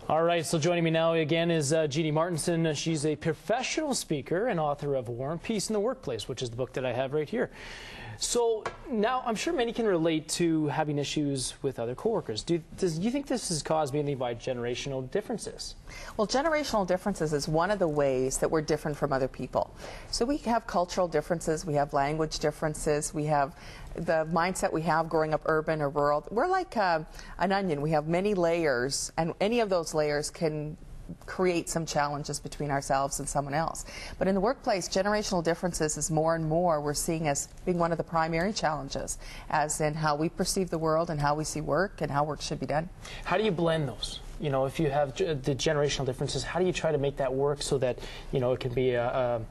All right, so joining me now again is Jeanne Martinson. She's a professional speaker and author of War and Peace in the Workplace, which is the book that I have right here. So now I'm sure many can relate to having issues with other coworkers. Do you think this is caused mainly by generational differences? Well, generational differences is one of the ways that we're different from other people. So we have cultural differences, we have language differences, we have the mindset we have growing up urban or rural. We're like an onion. We have many layers, and any of those layers can create some challenges between ourselves and someone else. But in the workplace, generational differences is more and more we're seeing as being one of the primary challenges, as in how we perceive the world and how we see work and how work should be done. How do you blend those? You know, if you have the generational differences, how do you try to make that work so that, you know, it can be a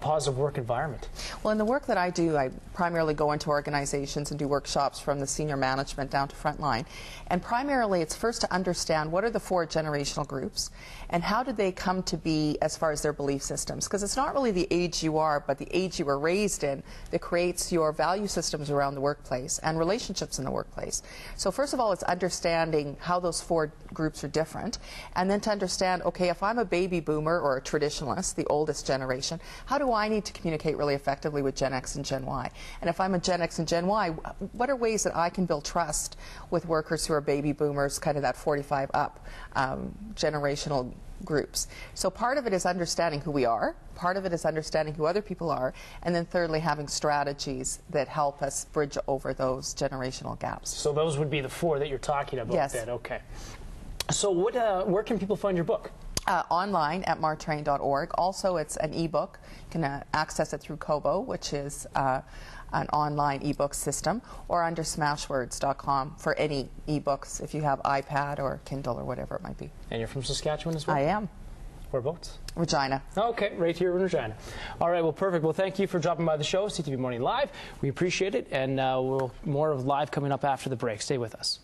positive work environment? Well, in the work that I do, I primarily go into organizations and do workshops from the senior management down to frontline. And primarily, it's first to understand what are the four generational groups and how did they come to be as far as their belief systems. Because it's not really the age you are, but the age you were raised in that creates your value systems around the workplace and relationships in the workplace. So first of all, it's understanding how those four groups are different, and then to understand, okay, if I'm a baby boomer or a traditionalist, the oldest generation, how do I need to communicate really effectively with Gen X and Gen Y? And if I'm a Gen X and Gen Y, what are ways that I can build trust with workers who are baby boomers, kind of that 45 up generational groups? So part of it is understanding who we are, part of it is understanding who other people are, and then thirdly having strategies that help us bridge over those generational gaps. So those would be the four that you're talking about. Yes. Then. Okay. So where can people find your book? Online at martrain.org. Also, it's an ebook. You can access it through Kobo, which is an online ebook system, or under smashwords.com for any ebooks if you have iPad or Kindle or whatever it might be. And you're from Saskatchewan as well? I am. Whereabouts? Regina. Okay, right here in Regina. All right, well, perfect. Well, thank you for dropping by the show, CTV Morning Live. We appreciate it, and more of live coming up after the break. Stay with us.